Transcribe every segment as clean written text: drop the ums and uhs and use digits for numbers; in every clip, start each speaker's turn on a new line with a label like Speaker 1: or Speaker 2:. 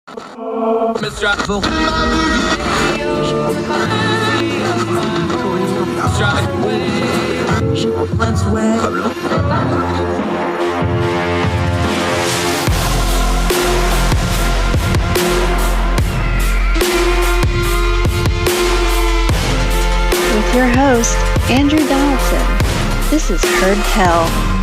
Speaker 1: With your host, Andrew Donaldson. This is Heard Tell.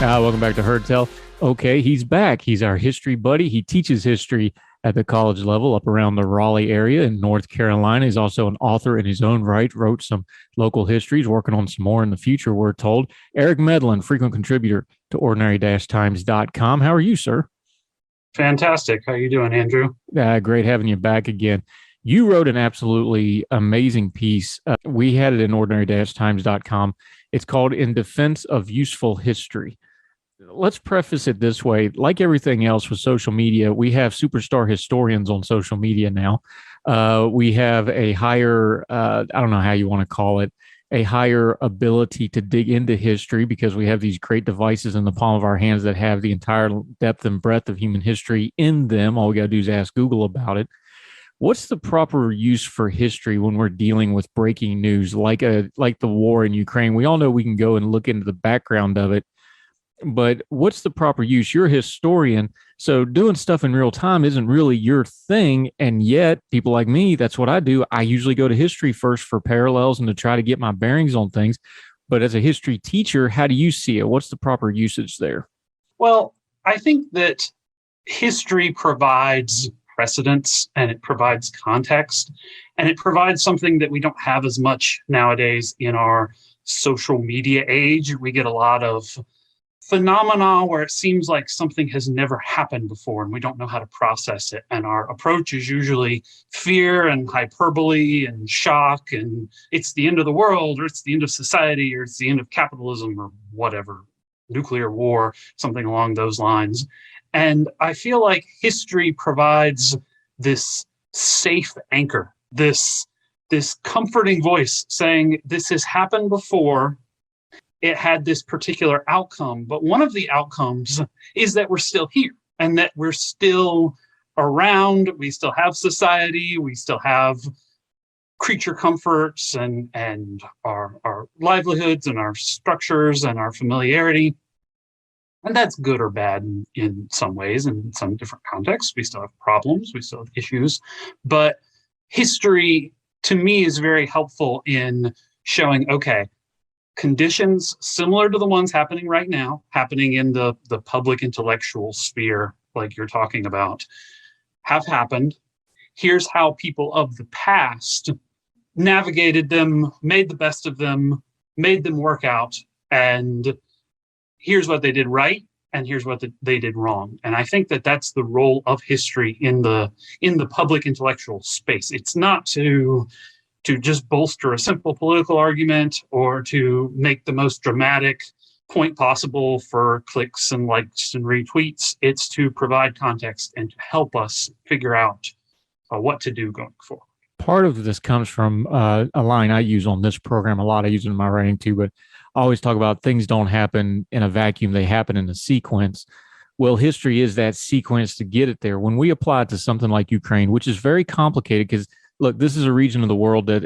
Speaker 2: Welcome back to Heard Tell. Okay, he's back. He's our history buddy. He teaches history at the college level up around the Raleigh area in North Carolina. He's also an author in his own right, wrote some local histories, working on some more in the future, we're told. Eric Medlin, frequent contributor to ordinary-times.com. How are you, sir?
Speaker 3: Fantastic. How are you doing, Andrew?
Speaker 2: Great having you back again. You wrote an absolutely amazing piece. We had it in ordinary-times.com. It's called In Defense of Useful History. Let's preface it this way. Like everything else with social media, we have superstar historians on social media now. We have a higher, I don't know how you want to call it, a higher ability to dig into history because we have these great devices in the palm of our hands that have the entire depth and breadth of human history in them. All we got to do is ask Google about it. What's the proper use for history when we're dealing with breaking news like the war in Ukraine? We all know we can go and look into the background of it, but what's the proper use? You're a historian, so doing stuff in real time isn't really your thing, and yet people like me, that's what I do. I usually go to history first for parallels and to try to get my bearings on things, but as a history teacher, how do you see it? What's the proper usage there?
Speaker 3: Well, I think that history provides precedents and it provides context and it provides something that we don't have as much nowadays in our social media age. We get a lot of phenomena where it seems like something has never happened before and we don't know how to process it. And our approach is usually fear and hyperbole and shock, and it's the end of the world, or it's the end of society, or it's the end of capitalism, or whatever, nuclear war, something along those lines. And I feel like history provides this safe anchor, this comforting voice saying this has happened before. It had this particular outcome, but one of the outcomes is that we're still here and that we're still around. We still have society. We still have creature comforts and our livelihoods and our structures and our familiarity. And that's good or bad in some ways, in some different contexts. We still have problems. We still have issues. But history, to me, is very helpful in showing, okay, conditions similar to the ones happening right now, happening in the public intellectual sphere, like you're talking about, have happened. Here's how people of the past navigated them, made the best of them, made them work out, and here's what they did right, and here's what they did wrong. And I think that that's the role of history in the public intellectual space. It's not to just bolster a simple political argument or to make the most dramatic point possible for clicks and likes and retweets. It's to provide context and to help us figure out what to do going forward.
Speaker 2: Part of this comes from a line I use on this program a lot. I use it in my writing too, but I always talk about things don't happen in a vacuum. They happen in a sequence. Well, history is that sequence to get it there. When we apply it to something like Ukraine, which is very complicated because, look, this is a region of the world that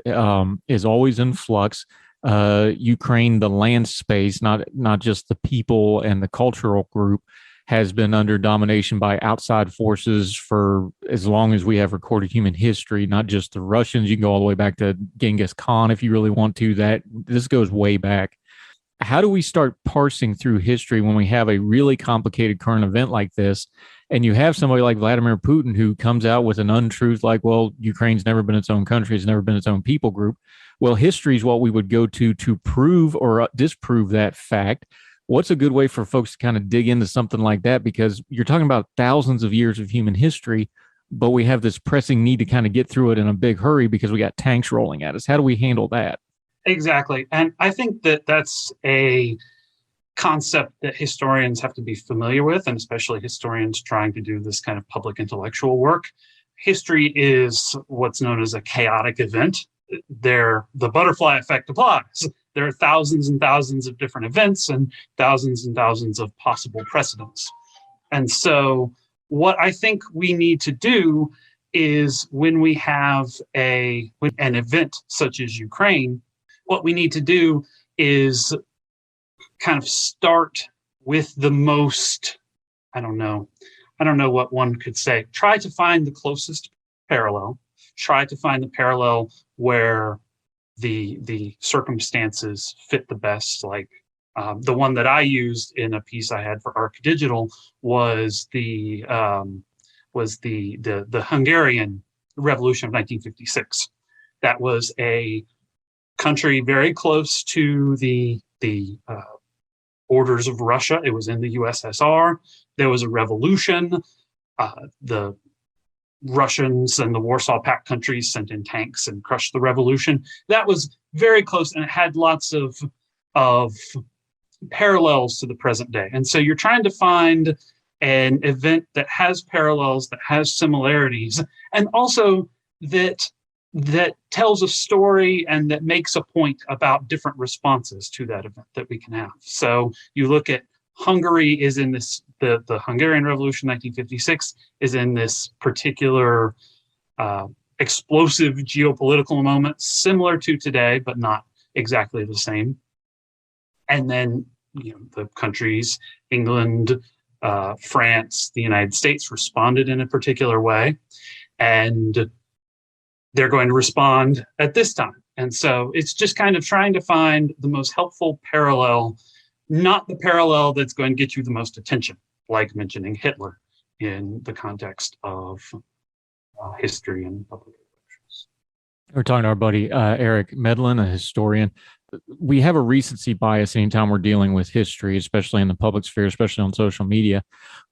Speaker 2: is always in flux. Ukraine, the land space, not just the people and the cultural group, has been under domination by outside forces for as long as we have recorded human history, not just the Russians. You can go all the way back to Genghis Khan if you really want to. This goes way back. How do we start parsing through history when we have a really complicated current event like this? And you have somebody like Vladimir Putin who comes out with an untruth like, well, Ukraine's never been its own country. It's never been its own people group. Well, history is what we would go to prove or disprove that fact. What's a good way for folks to kind of dig into something like that? Because you're talking about thousands of years of human history, but we have this pressing need to kind of get through it in a big hurry because we got tanks rolling at us. How do we handle that?
Speaker 3: Exactly. And I think that that's a concept that historians have to be familiar with, and especially historians trying to do this kind of public intellectual work. History is what's known as a chaotic event. The butterfly effect applies. There are thousands and thousands of different events and thousands of possible precedents. And so what I think we need to do is when we have an event such as Ukraine, what we need to do is kind of start with the most, I don't know what one could say. Try to find the closest parallel. Try to find the parallel where the circumstances fit the best. Like the one that I used in a piece I had for Arc Digital was the Hungarian Revolution of 1956. That was a country very close to the borders of Russia. It was in the USSR. There was a revolution. The Russians and the Warsaw Pact countries sent in tanks and crushed the revolution. That was very close, and it had lots of parallels to the present day. And so you're trying to find an event that has parallels, that has similarities, and also that tells a story and that makes a point about different responses to that event that we can have. So you look at Hungary is in this, the Hungarian Revolution 1956 is in this particular explosive geopolitical moment, similar to today, but not exactly the same. And then, the countries, England, France, the United States responded in a particular way, and they're going to respond at this time. And so it's just kind of trying to find the most helpful parallel, not the parallel that's going to get you the most attention, like mentioning Hitler in the context of history and public relations.
Speaker 2: We're talking to our buddy Eric Medlin, a historian. We have a recency bias anytime we're dealing with history, especially in the public sphere, especially on social media.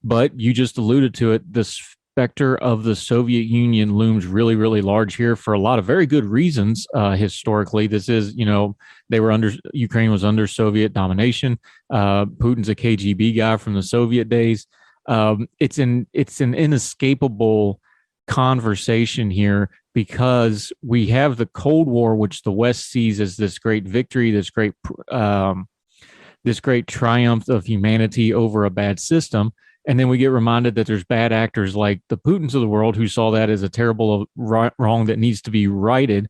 Speaker 2: But you just alluded to it. The specter of the Soviet Union looms really, really large here for a lot of very good reasons. Historically, this is, Ukraine was under Soviet domination. Putin's a KGB guy from the Soviet days. It's an inescapable conversation here because we have the Cold War, which the West sees as this great victory, this great triumph of humanity over a bad system. And then we get reminded that there's bad actors like the Putins of the world who saw that as a terrible wrong that needs to be righted.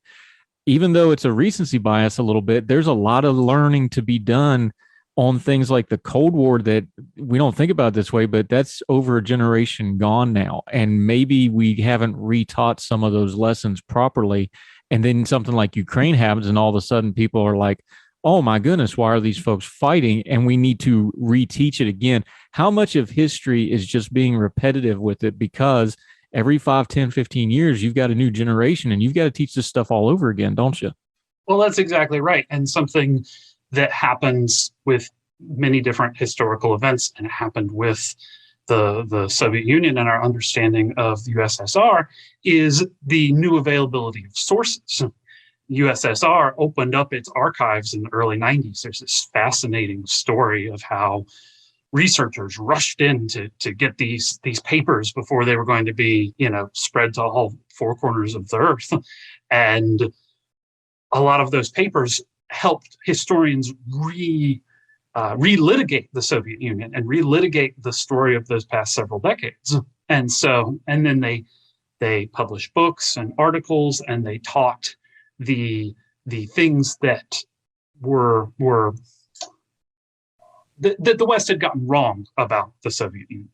Speaker 2: Even though it's a recency bias a little bit, there's a lot of learning to be done on things like the Cold War that we don't think about this way, but that's over a generation gone now. And maybe we haven't retaught some of those lessons properly. And then something like Ukraine happens, and all of a sudden people are like, oh my goodness, why are these folks fighting? And we need to reteach it again. How much of history is just being repetitive with it? Because every 5, 10, 15 years, you've got a new generation and you've got to teach this stuff all over again, don't you?
Speaker 3: Well, that's exactly right. And something that happens with many different historical events, and it happened with the Soviet Union and our understanding of the USSR, is the new availability of sources. USSR opened up its archives in the early 90s. There's this fascinating story of how researchers rushed in to get these papers before they were going to be, spread to all 4 corners of the earth. And a lot of those papers helped historians relitigate the Soviet Union and relitigate the story of those past several decades. And then they published books and articles, and they taught the things that that the West had gotten wrong about the Soviet Union,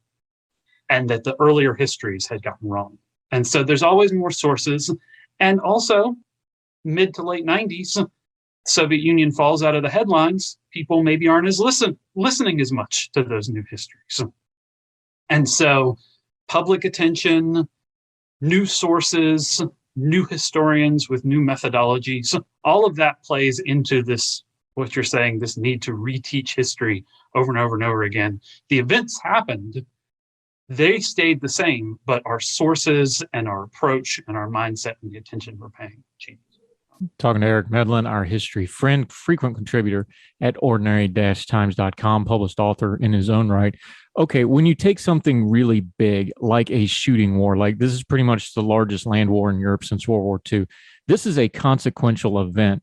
Speaker 3: and that the earlier histories had gotten wrong. And so there's always more sources. And also, mid to late 90s, Soviet Union falls out of the headlines. People maybe aren't as listening as much to those new histories. And so public attention, new sources, new historians with new methodologies, all of that plays into this, what you're saying, this need to reteach history over and over and over again. The events happened, they stayed the same, but our sources and our approach and our mindset and the attention we're paying changed.
Speaker 2: Talking to Eric Medlin, our history friend, frequent contributor at ordinary-times.com, published author in his own right. Okay, when you take something really big, like a shooting war, like this is pretty much the largest land war in Europe since World War II, this is a consequential event.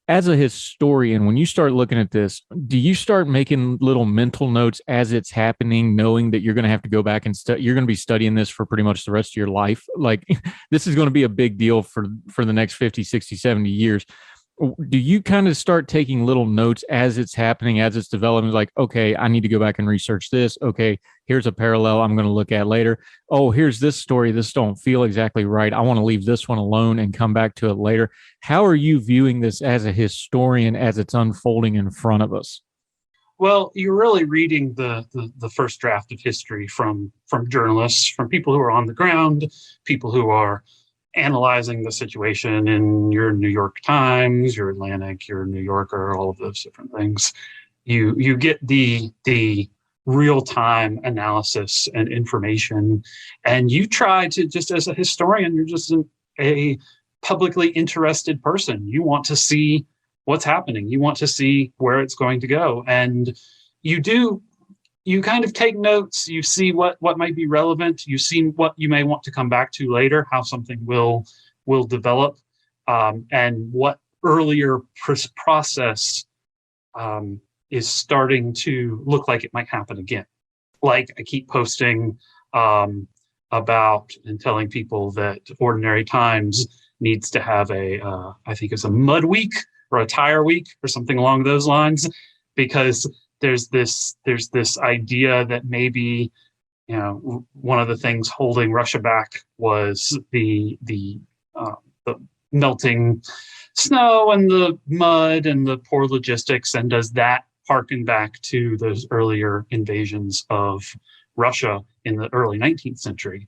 Speaker 2: As a historian, when you start looking at this, do you start making little mental notes as it's happening, knowing that you're going to have to go back and you're going to be studying this for pretty much the rest of your life? Like this is going to be a big deal for the next 50, 60, 70 years. Do you kind of start taking little notes as it's happening, as it's developing? Like, okay, I need to go back and research this. Okay, here's a parallel I'm going to look at later. Oh, here's this story. This don't feel exactly right. I want to leave this one alone and come back to it later. How are you viewing this as a historian as it's unfolding in front of us?
Speaker 3: Well, you're really reading the first draft of history from journalists, from people who are on the ground, people who are analyzing the situation in your New York Times, your Atlantic, your New Yorker, all of those different things. You get the real-time analysis and information, and you try to, just as a historian, you're just a publicly interested person. You want to see what's happening. You want to see where it's going to go. And you kind of take notes, you see what might be relevant, you see what you may want to come back to later, how something will develop, and what earlier process is starting to look like it might happen again. Like I keep posting about and telling people that Ordinary Times needs to have I think it's a mud week or a tire week or something along those lines, because there's this idea that maybe, one of the things holding Russia back was the melting snow and the mud and the poor logistics, and does that harken back to those earlier invasions of Russia in the early 19th century?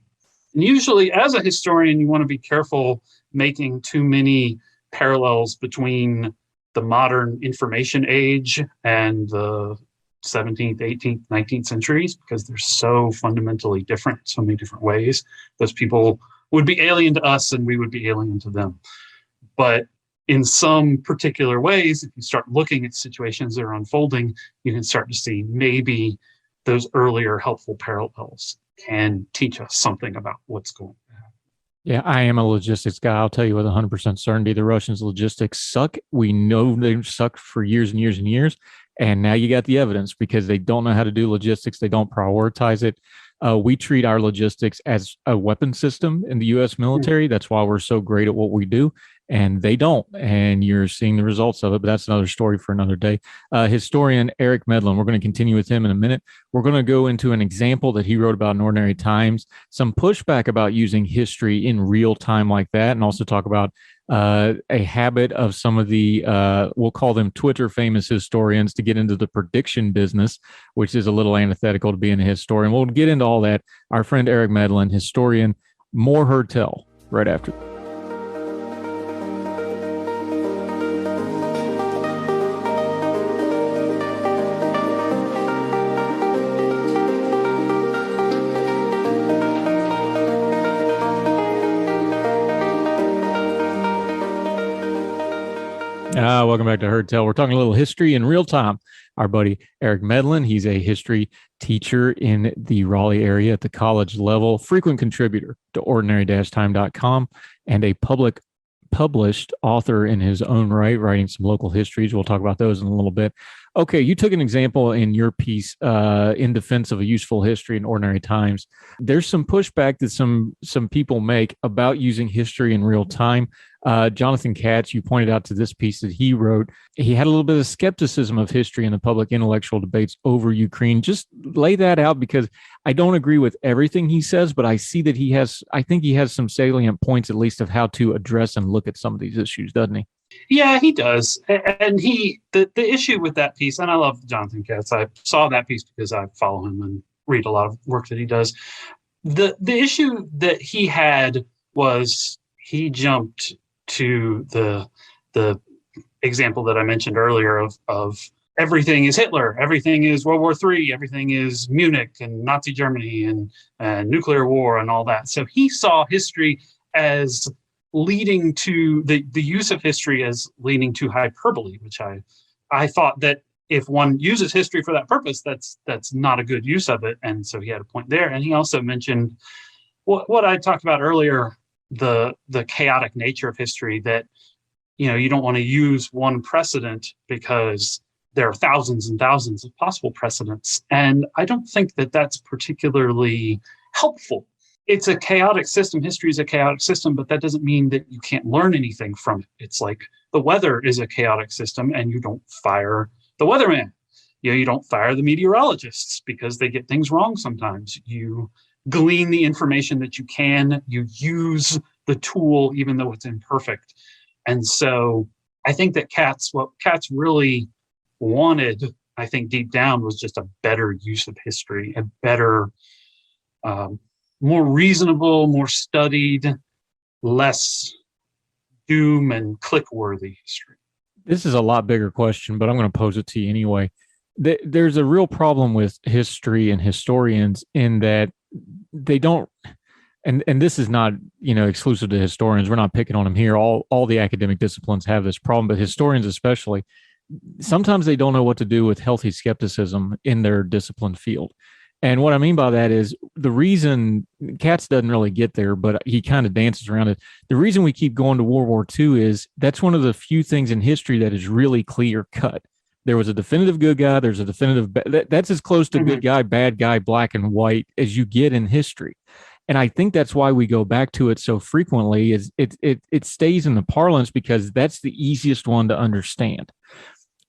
Speaker 3: And usually, as a historian, you want to be careful making too many parallels between the modern information age and the 17th, 18th, 19th centuries, because they're so fundamentally different in so many different ways. Those people would be alien to us and we would be alien to them. But in some particular ways, if you start looking at situations that are unfolding, you can start to see maybe those earlier helpful parallels can teach us something about what's going on.
Speaker 2: Yeah, I am a logistics guy. I'll tell you with 100% certainty, the Russians' logistics suck. We know they've sucked for years and years and years. And now you got the evidence because they don't know how to do logistics. They don't prioritize it. We treat our logistics as a weapon system in the U.S. military. That's why we're so great at what we do. And they don't. And you're seeing the results of it. But that's another story for another day. Historian Eric Medlin, we're going to continue with him in a minute. We're going to go into an example that he wrote about in Ordinary Times, some pushback about using history in real time like that, and also talk about a habit of some of the, we'll call them Twitter famous historians, to get into the prediction business, which is a little antithetical to being a historian. We'll get into all that. Our friend Eric Medlin, historian, more heard tell right after. Welcome back to Heard Tell. We're talking a little history in real time. Our buddy Eric Medlin, he's a history teacher in the Raleigh area at the college level, frequent contributor to ordinary-time.com, and a published author in his own right, writing some local histories. We'll talk about those in a little bit. Okay, you took an example in your piece in defense of a useful history in Ordinary Times. There's some pushback that some people make about using history in real time. Jonathan Katz, you pointed out to this piece that he wrote, he had a little bit of skepticism of history in the public intellectual debates over Ukraine. Just lay that out, because I don't agree with everything he says, but I see that I think he has some salient points, at least, of how to address and look at some of these issues, doesn't he?
Speaker 3: Yeah, he does. And the issue with that piece, and I love Jonathan Katz, I saw that piece because I follow him and read a lot of work that he does. The issue that he had was he jumped to the example that I mentioned earlier of everything is Hitler, everything is World War III, everything is Munich and Nazi Germany and nuclear war and all that. So he saw history as leading to the use of history as leading to hyperbole, which I thought that if one uses history for that purpose, that's not a good use of it. And so he had a point there. And he also mentioned what I talked about earlier, the chaotic nature of history, that you don't want to use one precedent because there are thousands and thousands of possible precedents. And I don't think that that's particularly helpful. It's a chaotic system. History is a chaotic system, but that doesn't mean that you can't learn anything from it. It's like the weather is a chaotic system, and you don't fire the weatherman. You don't fire the meteorologists because they get things wrong sometimes. You glean the information that you can. You use the tool, even though it's imperfect. And so I think that what Katz really wanted, I think deep down, was just a better use of history, a better, more reasonable, more studied, less doom and click-worthy history.
Speaker 2: This is a lot bigger question, but I'm going to pose it to you anyway. There's a real problem with history and historians in that they don't, and this is not, exclusive to historians. We're not picking on them here. All the academic disciplines have this problem, but historians especially, sometimes they don't know what to do with healthy skepticism in their discipline field. And what I mean by that is the reason Katz doesn't really get there, but he kind of dances around it. The reason we keep going to World War II is that's one of the few things in history that is really clear cut. There was a definitive good guy. There's a definitive that's as close to good guy, bad guy, black and white as you get in history. And I think that's why we go back to it so frequently. Is it stays in the parlance because that's the easiest one to understand.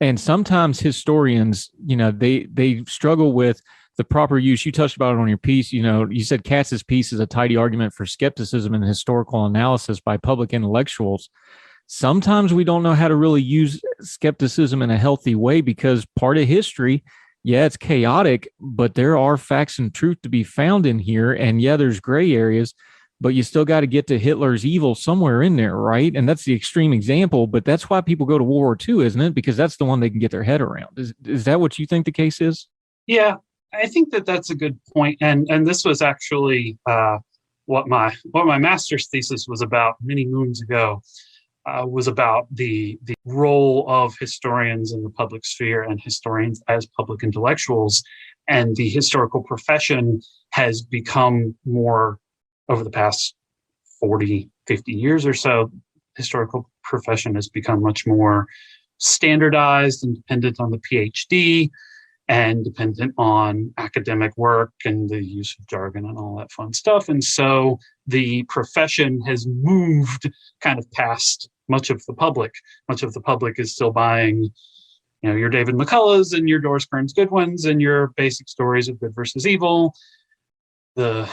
Speaker 2: And sometimes historians, they struggle with the proper use. You touched about it on your piece. You said Katz's piece is a tidy argument for skepticism and historical analysis by public intellectuals. Sometimes we don't know how to really use skepticism in a healthy way because part of history, it's chaotic, but there are facts and truth to be found in here. And there's gray areas, but you still got to get to Hitler's evil somewhere in there, right? And that's the extreme example, but that's why people go to World War II, isn't it? Because that's the one they can get their head around. Is that what you think the case is?
Speaker 3: Yeah, I think that that's a good point. And this was actually what my master's thesis was about many moons ago. Was about the role of historians in the public sphere and historians as public intellectuals. And the historical profession has become more, over the past 40, 50 years or so, historical profession has become much more standardized and dependent on the PhD and dependent on academic work and the use of jargon and all that fun stuff. And so the profession has moved kind of past much of the public. Much of the public is still buying, your David McCulloughs and your Doris Kearns Goodwins and your basic stories of good versus evil. The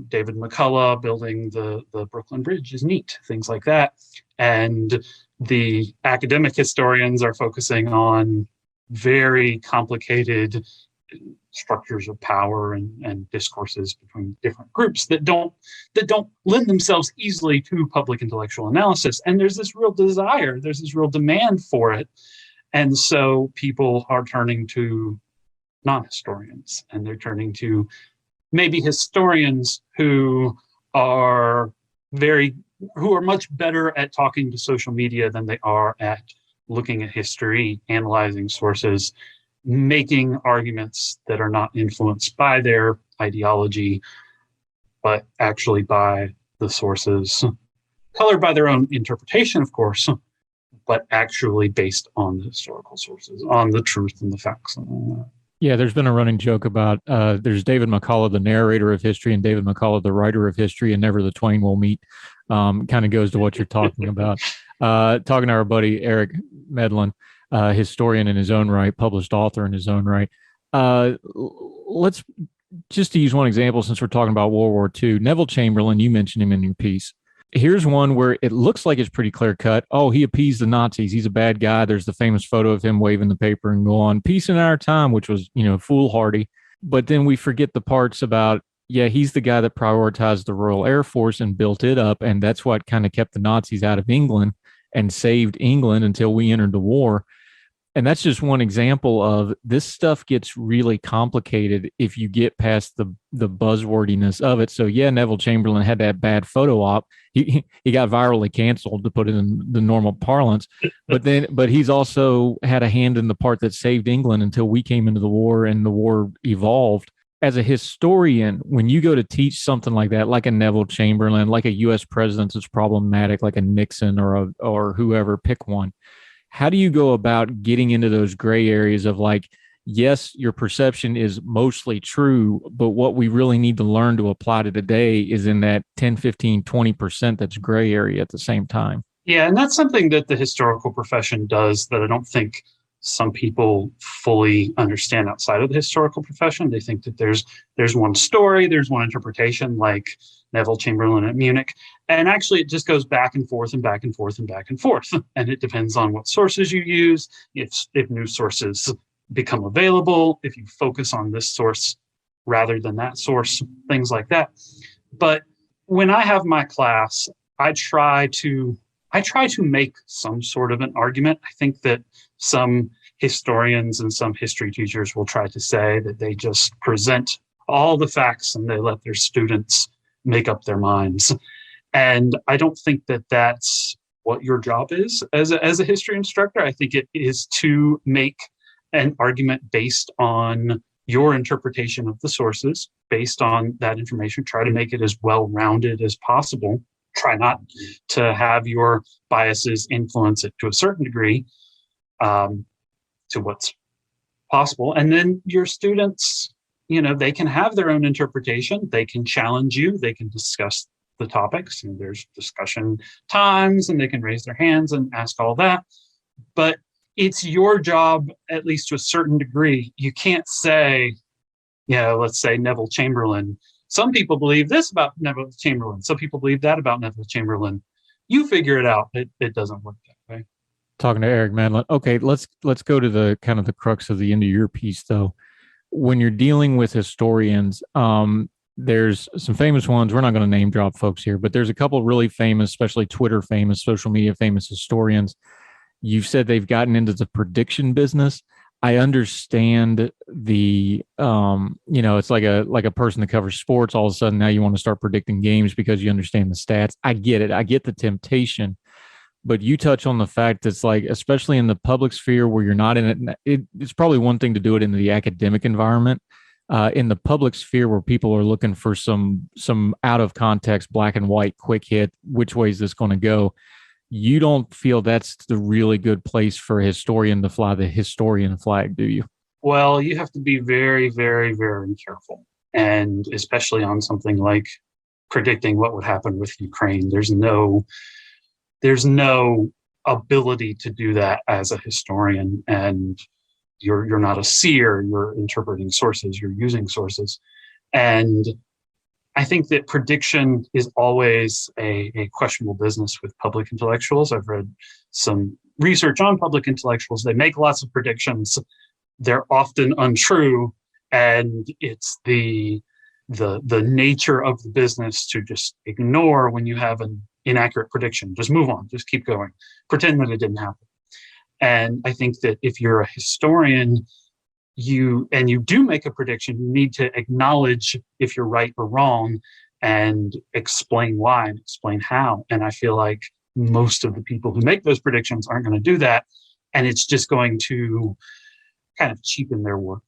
Speaker 3: David McCullough building the Brooklyn Bridge is neat, things like that. And the academic historians are focusing on very complicated structures of power and discourses between different groups that don't lend themselves easily to public intellectual analysis. And there's this real desire, there's this real demand for it. And so people are turning to non-historians, and they're turning to maybe historians who are much better at talking to social media than they are at looking at history, analyzing sources, making arguments that are not influenced by their ideology, but actually by the sources, colored by their own interpretation, of course, but actually based on the historical sources, on the truth and the facts and all that.
Speaker 2: Yeah, there's been a running joke about there's David McCullough, the narrator of history, and David McCullough, the writer of history, and never the twain will meet. Kind of goes to what you're talking about. Talking to our buddy, Eric Medlin, historian in his own right, published author in his own right. Let's just to use one example, since we're talking about World War II, Neville Chamberlain, you mentioned him in your piece. Here's one where it looks like it's pretty clear cut. Oh, he appeased the Nazis. He's a bad guy. There's the famous photo of him waving the paper and go on, peace in our time, which was, foolhardy. But then we forget the parts about, he's the guy that prioritized the Royal Air Force and built it up. And that's what kind of kept the Nazis out of England and saved England until we entered the war. And that's just one example of this stuff gets really complicated if you get past the buzzwordiness of it. So Neville Chamberlain had that bad photo op. He got virally canceled, to put it in the normal parlance. But he's also had a hand in the part that saved England until we came into the war and the war evolved. as a historian, when you go to teach something like that, like a Neville Chamberlain, like a U.S. president that's problematic, like a Nixon or whoever, pick one. How do you go about getting into those gray areas of like, yes, your perception is mostly true, but what we really need to learn to apply to today is in that 10, 15, 20% that's gray area at the same time?
Speaker 3: Yeah, and that's something that the historical profession does that I don't think some people fully understand outside of the historical profession. They think that there's one story, there's one interpretation, like Neville Chamberlain at Munich. And actually it just goes back and forth and back and forth and back and forth. And it depends on what sources you use, if new sources become available, if you focus on this source rather than that source, things like that. But when I have my class, I try to make some sort of an argument. I think that some historians and some history teachers will try to say that they just present all the facts and they let their students make up their minds. And I don't think that that's what your job is as a history instructor. I think it is to make an argument based on your interpretation of the sources, based on that information. Try to make it as well-rounded as possible. Try not to have your biases influence it to a certain degree, to what's possible. And then your students, they can have their own interpretation. They can challenge you. They can discuss the topics, and there's discussion times, and they can raise their hands and ask all that. But it's your job, at least to a certain degree. You can't say, let's say Neville Chamberlain. Some people believe this about Neville Chamberlain. Some people believe that about Neville Chamberlain. You figure it out. It doesn't work that way.
Speaker 2: Talking to Eric Medlin. Okay, let's go to the kind of the crux of the end of your piece, though. When you're dealing with historians, there's some famous ones. We're not going to name drop folks here, but there's a couple really famous, especially Twitter famous, social media famous historians. You've said they've gotten into the prediction business. I understand the, it's like a person that covers sports. All of a sudden now you want to start predicting games because you understand the stats. I get it. I get the temptation, but you touch on the fact that's like, especially in the public sphere where you're not in it, it's probably one thing to do it in the academic environment. In the public sphere where people are looking for some out of context, black and white, quick hit, which way is this going to go? You don't feel that's the really good place for a historian to fly the historian flag, do you?
Speaker 3: Well, you have to be very, very, very careful. And especially on something like predicting what would happen with Ukraine, there's no ability to do that as a historian. And you're not a seer, you're interpreting sources, you're using sources. And I think that prediction is always a questionable business with public intellectuals. I've read some research on public intellectuals. They make lots of predictions. They're often untrue, and it's the nature of the business to just ignore when you have an inaccurate prediction. Just move on, just keep going, pretend that it didn't happen. And I think that if you're a historian, you do make a prediction, you need to acknowledge if you're right or wrong and explain why and explain how. And I feel like most of the people who make those predictions aren't going to do that. And it's just going to kind of cheapen their work.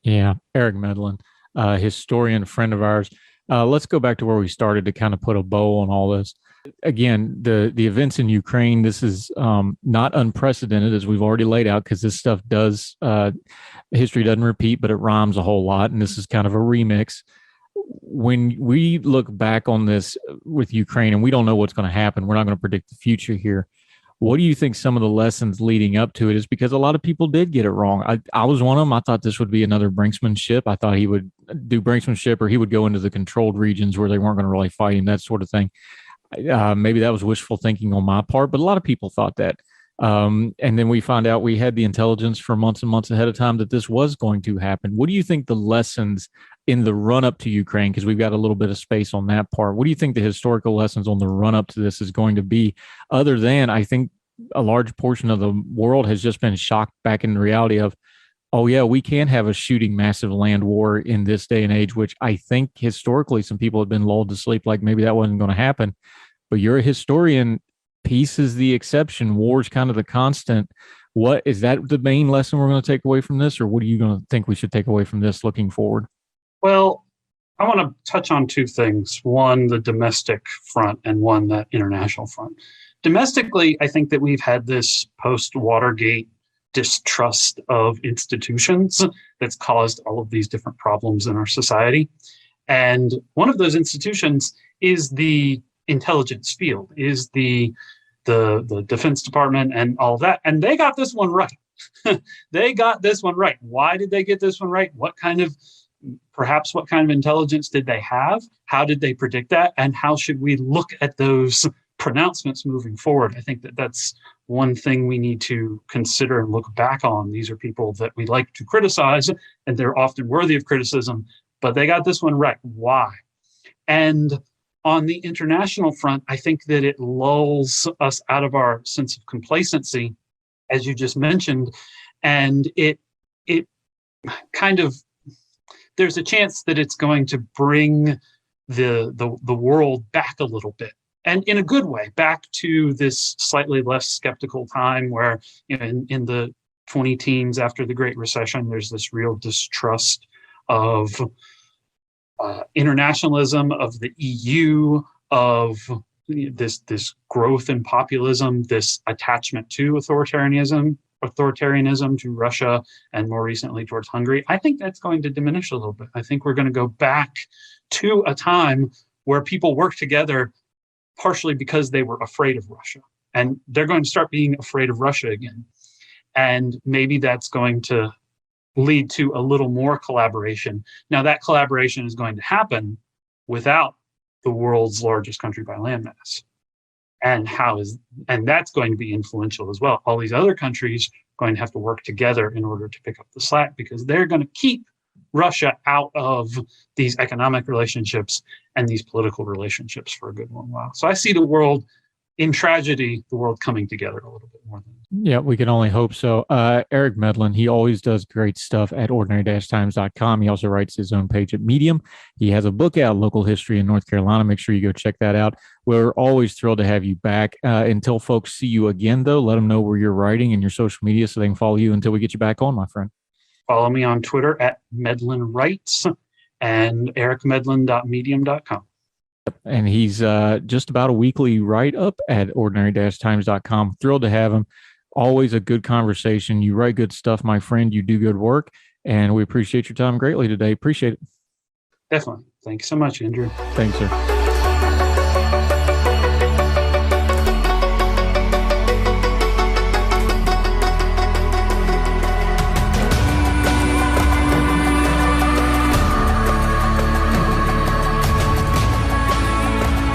Speaker 2: Yeah. Eric Medlin, historian, friend of ours. Let's go back to where we started to kind of put a bow on all this. Again, the events in Ukraine, this is not unprecedented, as we've already laid out, because this stuff history doesn't repeat, but it rhymes a whole lot. And this is kind of a remix. When we look back on this with Ukraine, and we don't know what's going to happen, we're not going to predict the future here. What do you think some of the lessons leading up to it is? Because a lot of people did get it wrong. I was one of them. I thought this would be another brinksmanship. I thought he would do brinksmanship, or he would go into the controlled regions where they weren't going to really fight him, that sort of thing. Maybe that was wishful thinking on my part, but a lot of people thought that. And then we found out we had the intelligence for months and months ahead of time that this was going to happen. What do you think the lessons in the run up to Ukraine, because we've got a little bit of space on that part, what do you think the historical lessons on the run up to this is going to be, other than I think a large portion of the world has just been shocked back in the reality of, oh yeah, we can have a shooting massive land war in this day and age, which I think historically some people have been lulled to sleep like maybe that wasn't going to happen. But you're a historian. Peace is the exception. War's kind of the constant. What is that the main lesson we're going to take away from this, or what are you going to think we should take away from this looking forward?
Speaker 3: Well, I want to touch on two things. One, the domestic front, and one, the international front. Domestically, I think that we've had this post-Watergate distrust of institutions that's caused all of these different problems in our society. And one of those institutions is the intelligence field, is the Defense Department and all of that. And they got this one right. They got this one right. Why did they get this one right? What kind of intelligence did they have? How did they predict that? And how should we look at those pronouncements moving forward? I think that that's one thing we need to consider and look back on. These are people that we like to criticize, and they're often worthy of criticism, but they got this one right. Why? And on the international front, I think that it lulls us out of our sense of complacency, as you just mentioned, and it kind of, there's a chance that it's going to bring the world back a little bit, and in a good way, back to this slightly less skeptical time where, in the 2010s after the Great Recession, there's this real distrust of internationalism, of the EU, of this growth in populism, this attachment to authoritarianism to Russia, and more recently towards Hungary. I think that's going to diminish a little bit. I think we're going to go back to a time where people worked together partially because they were afraid of Russia. And they're going to start being afraid of Russia again. And maybe that's going to lead to a little more collaboration. Now, that collaboration is going to happen without the world's largest country by landmass. And that's going to be influential as well. All these other countries are going to have to work together in order to pick up the slack, because they're going to keep Russia out of these economic relationships and these political relationships for a good long while. So I see the world in tragedy, the world coming together a little bit more than.
Speaker 2: Yeah, we can only hope so. Eric Medlin, he always does great stuff at ordinary-times.com. He also writes his own page at Medium. He has a book out, Local History in North Carolina. Make sure you go check that out. We're always thrilled to have you back. Until folks see you again, though, let them know where you're writing and your social media so they can follow you until we get you back on, my friend.
Speaker 3: Follow me on Twitter at Medlin Writes and ericmedlin.medium.com.
Speaker 2: And he's just about a weekly write-up at ordinary-times.com. Thrilled to have him. Always a good conversation. You write good stuff, my friend. You do good work. And we appreciate your time greatly today. Appreciate it.
Speaker 3: Definitely. Thanks so much, Andrew.
Speaker 2: Thanks, sir.